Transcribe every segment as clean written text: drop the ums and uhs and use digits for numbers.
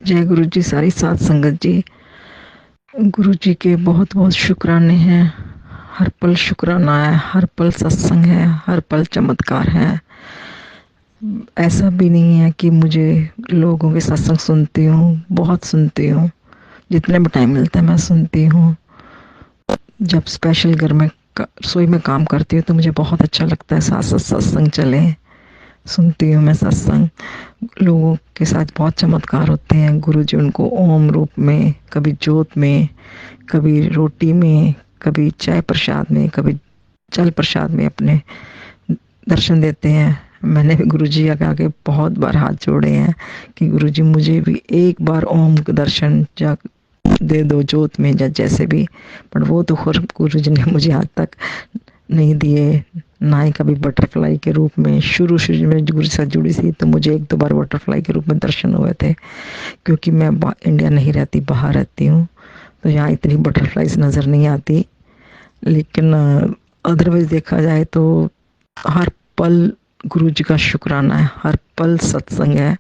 जय गुरु जी, सारी साध संगत जी। गुरु जी के बहुत बहुत शुक्राने हैं। हर पल शुक्राना है, हर पल सत्संग है, हर पल चमत्कार है। ऐसा भी नहीं है कि मुझे लोगों के सत्संग सुनती हूँ, बहुत सुनती हूँ। जितने भी टाइम मिलता है मैं सुनती हूँ। जब स्पेशल घर में रसोई में काम करती हूँ तो मुझे बहुत अच्छा लगता है, साथ साथ सत्संग चले। सुनती हूँ मैं सत्संग। लोगों के साथ बहुत चमत्कार होते हैं। गुरु जी उनको ओम रूप में, कभी ज्योत में, कभी रोटी में, कभी चाय प्रसाद में, कभी जल प्रसाद में अपने दर्शन देते हैं। मैंने भी गुरु जी के आगे बहुत बार हाथ जोड़े हैं कि गुरु जी मुझे भी एक बार ओम का दर्शन जा दे दो, ज्योत में या जैसे भी। पर वो तो खुद गुरु जी ने मुझे आज तक नहीं दिए, ना ही कभी बटरफ्लाई के रूप में। शुरू में गुरु से जुड़ी थी तो मुझे एक दो बार बटरफ्लाई के रूप में दर्शन हुए थे, क्योंकि मैं इंडिया नहीं रहती, बाहर रहती हूँ, तो यहाँ इतनी बटरफ्लाईज नज़र नहीं आती। लेकिन अदरवाइज देखा जाए तो हर पल गुरु जी का शुक्राना है, हर पल सत्संग है।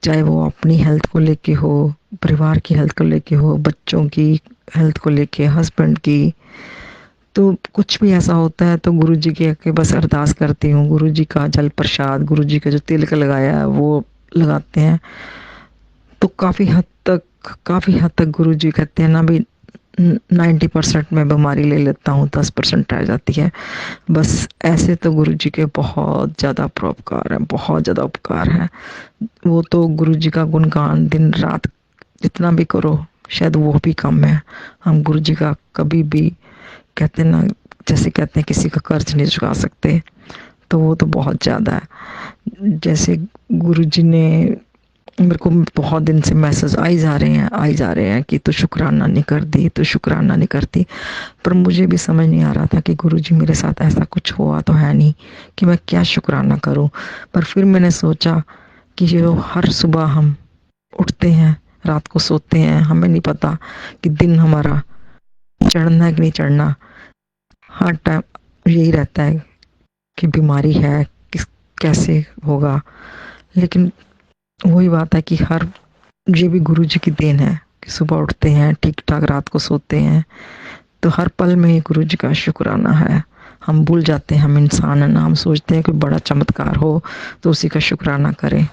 चाहे वो अपनी हेल्थ को लेके हो, परिवार की हेल्थ को लेके हो, बच्चों की हेल्थ को लेके, हस्बैंड की। तो कुछ भी ऐसा होता है तो गुरु जी के आगे बस अरदास करती हूँ। गुरु जी का जल प्रसाद, गुरु जी का जो तिलक लगाया है वो लगाते हैं। तो काफ़ी हद तक गुरु जी कहते हैं ना भी 90% मैं बीमारी ले लेता हूँ, 10% रह जाती है। बस ऐसे तो गुरु जी के बहुत ज़्यादा परोपकार हैं, बहुत ज़्यादा उपकार हैं। वो तो गुरु जी का गुणगान दिन रात जितना भी करो शायद वो भी कम है। हम गुरु जी का कभी भी कहते हैं ना, जैसे कहते हैं किसी का कर्ज नहीं चुका सकते, तो वो तो बहुत ज़्यादा है। जैसे गुरु जी ने मेरे को बहुत दिन से मैसेज आई जा रहे हैं कि तू शुक्राना नहीं करती, तू शुक्राना नहीं करती। पर मुझे भी समझ नहीं आ रहा था कि गुरु जी मेरे साथ ऐसा कुछ हुआ तो है नहीं कि मैं क्या शुक्राना करूं। पर फिर मैंने सोचा कि जो हर सुबह हम उठते हैं, रात को सोते हैं, हमें नहीं पता कि दिन हमारा चढ़ना है कि नहीं चढ़ना। हर टाइम यही रहता है कि बीमारी है, किस कैसे होगा। लेकिन वही बात है कि हर ये भी गुरु जी की देन है कि सुबह उठते हैं ठीक ठाक, रात को सोते हैं, तो हर पल में ही गुरु जी का शुक्राना है। हम भूल जाते हैं, हम इंसान हैं ना, हम सोचते हैं कि बड़ा चमत्कार हो तो उसी का शुक्राना करें।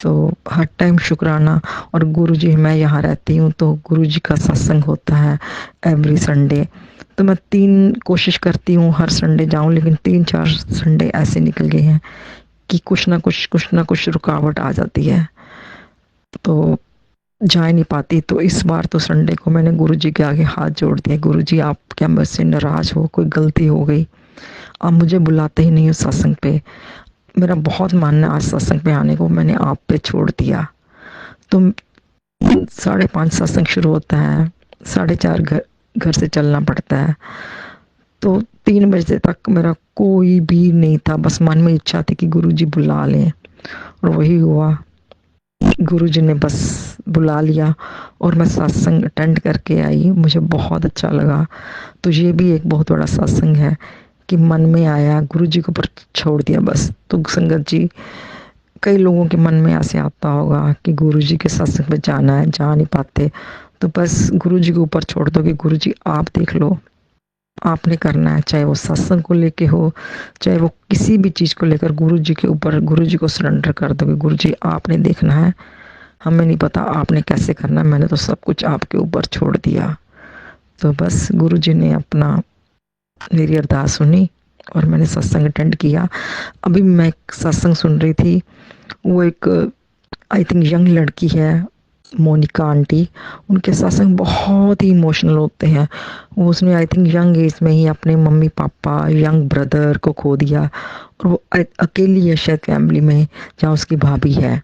तो हर टाइम शुक्राना। और गुरु जी, मैं यहाँ रहती हूँ तो गुरु जी का सत्संग होता है एवरी संडे। तो मैं 3 कोशिश करती हूँ हर संडे जाऊँ, लेकिन 3-4 संडे ऐसे निकल गए हैं कि कुछ ना कुछ रुकावट आ जाती है, तो जा ही नहीं पाती। तो इस बार तो संडे को मैंने गुरु जी के आगे हाथ जोड़ दिया। गुरु जी, आप क्या मुझसे नाराज़ हो? कोई गलती हो गई? आप मुझे बुलाते ही नहीं हो सत्संग पे। मेरा बहुत मानना है आज सत्संग पे आने को, मैंने आप पे छोड़ दिया। तो 5:30 सत्संग शुरू होता है, 4:30 घर से चलना पड़ता है। तो 3 बजे तक मेरा कोई भी नहीं था, बस मन में इच्छा थी कि गुरु जी बुला लें, और वही हुआ। गुरु जी ने बस बुला लिया और मैं सत्संग अटेंड करके आई। मुझे बहुत अच्छा लगा। तो ये भी एक बहुत बड़ा सत्संग है कि मन में आया, गुरु जी को ऊपर छोड़ दिया बस। तो संगत जी, कई लोगों के मन में ऐसे आता होगा कि गुरु जी के सत्संग में जाना है, जा नहीं पाते, तो बस गुरु जी के ऊपर छोड़ दो कि गुरु जी आप देख लो, आपने करना है। चाहे वो सत्संग को लेके हो, चाहे वो किसी भी चीज़ को लेकर, गुरु जी के ऊपर, गुरु जी को सरेंडर कर दो कि गुरु जी आपने देखना है, हमें नहीं पता आपने कैसे करना है, मैंने तो सब कुछ आपके ऊपर छोड़ दिया। तो बस गुरु जी ने अपना मेरी अरदास सुनी और मैंने सत्संग अटेंड किया। अभी मैं एक सत्संग सुन रही थी, वो एक आई थिंक यंग लड़की है, मोनिका आंटी। उनके सत्संग बहुत ही इमोशनल होते हैं। वो उसने आई थिंक यंग एज में ही अपने मम्मी पापा, यंग ब्रदर को खो दिया, और वो अकेली है शायद फैमिली में, जहाँ उसकी भाभी है।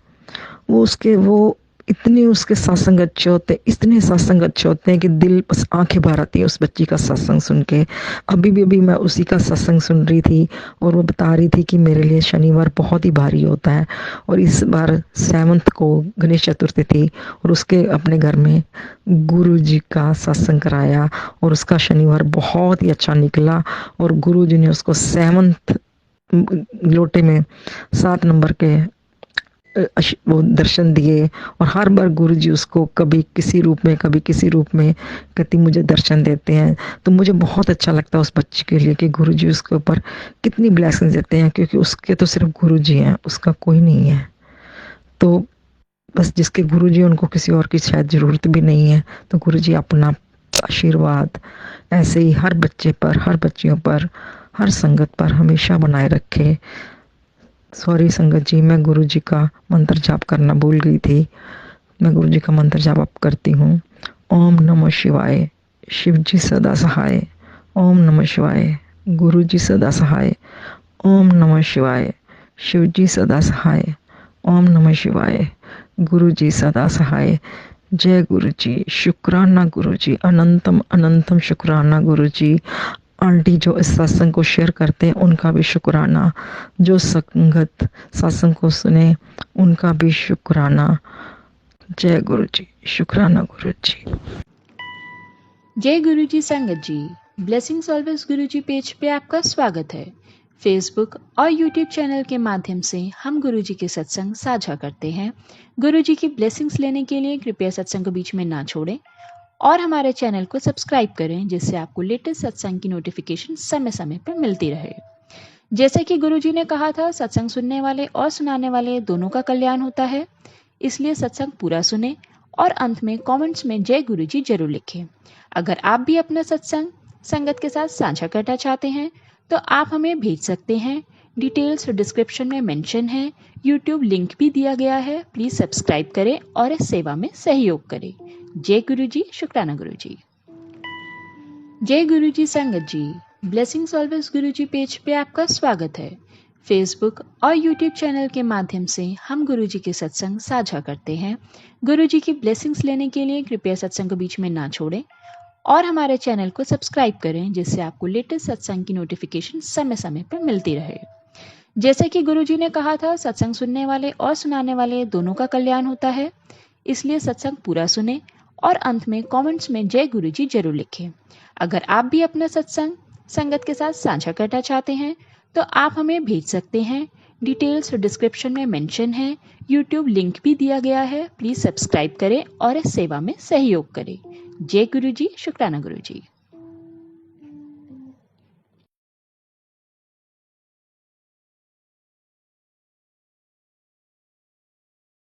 वो इतने उसके सत्संग अच्छे होते हैं, इतने सत्संग अच्छे होते हैं कि दिल बस आंखें भर आती है उस बच्ची का सत्संग सुन के। अभी मैं उसी का सत्संग सुन रही थी और वो बता रही थी कि मेरे लिए शनिवार बहुत ही भारी होता है, और इस बार 7 को गणेश चतुर्थी थी और उसके अपने घर में गुरु जी का सत्संग कराया और उसका शनिवार बहुत ही अच्छा निकला। और गुरु जी ने उसको 7th लोटे में 7 नंबर के वो दर्शन दिए, और हर बार गुरुजी उसको कभी किसी रूप में कभी किसी रूप में कहती मुझे दर्शन देते हैं। तो मुझे बहुत अच्छा लगता है उस बच्चे के लिए कि गुरुजी उसके ऊपर कितनी ब्लेसिंग्स देते हैं, क्योंकि उसके तो सिर्फ गुरुजी हैं, उसका कोई नहीं है। तो बस जिसके गुरुजी उनको किसी और की शायद ज़रूरत भी नहीं है। तो गुरुजी अपना आशीर्वाद ऐसे ही हर बच्चे पर, हर बच्चियों पर, हर संगत पर हमेशा बनाए रखे। सॉरी संगत जी, मैं गुरुजी का मंत्र जाप करना भूल गई थी। मैं गुरुजी का मंत्र जाप अब करती हूँ। ओम नमः शिवाय, शिव जी सदा सहाय। ओम नमः शिवाय, गुरुजी सदा सहाय। ओम नमः शिवाय, शिव जी सदा सहाय। ओम नमः शिवाय, गुरुजी सदा सहाय। जय गुरुजी, शुक्राना गुरुजी, अनंतम अनंतम शुक्राना गुरुजी। आंटी जो इस सत्संग को शेयर करते हैं उनका भी शुक्राना, जो संगत सत्संग को सुने उनका भी शुक्राना। जय गुरुजी, शुक्राना गुरुजी। जय गुरुजी संगत जी, ब्लेसिंग्स ऑलवेज गुरुजी पेज पे आपका स्वागत है। फेसबुक और यूट्यूब चैनल के माध्यम से हम गुरुजी के सत्संग साझा करते हैं। गुरुजी की ब्लेसिंग्स लेने के लिए कृपया सत्संग को बीच में ना छोड़ें और हमारे चैनल को सब्सक्राइब करें, जिससे आपको लेटेस्ट सत्संग की नोटिफिकेशन समय समय पर मिलती रहे। जैसे कि गुरुजी ने कहा था, सत्संग सुनने वाले और सुनाने वाले दोनों का कल्याण होता है, इसलिए सत्संग पूरा सुने और अंत में कमेंट्स में जय गुरुजी जरूर लिखें। अगर आप भी अपना सत्संग संगत के साथ साझा करना चाहते हैं तो आप हमें भेज सकते हैं। डिटेल्स डिस्क्रिप्शन में मेंशन है। यूट्यूब लिंक भी दिया गया है। प्लीज सब्सक्राइब करें और इस सेवा में सहयोग करें। जय गुरुजी, शुक्राना गुरुजी। जय गुरुजी संगत जी, ब्लेसिंग्स ऑलवेज गुरुजी पेज पे आपका स्वागत है। फेसबुक और यूट्यूब चैनल के माध्यम से हम गुरुजी के सत्संग साझा करते हैं। गुरुजी की ब्लेसिंग्स लेने के लिए कृपया सत्संग को बीच में ना छोड़ें और हमारे चैनल को सब्सक्राइब करें, जिससे आपको लेटेस्ट सत्संग की नोटिफिकेशन समय समय पर मिलती रहे। जैसे कि गुरुजी ने कहा था, सत्संग सुनने वाले और सुनाने वाले दोनों का कल्याण होता है, इसलिए सत्संग पूरा सुने और अंत में कमेंट्स में जय गुरुजी जरूर लिखें। अगर आप भी अपना सत्संग संगत के साथ साझा करना चाहते हैं तो आप हमें भेज सकते हैं। डिटेल्स डिस्क्रिप्शन में मेंशन है। यूट्यूब लिंक भी दिया गया है। प्लीज सब्सक्राइब करें और इस सेवा में सहयोग करें। जय गुरुजी, शुक्राना गुरुजी।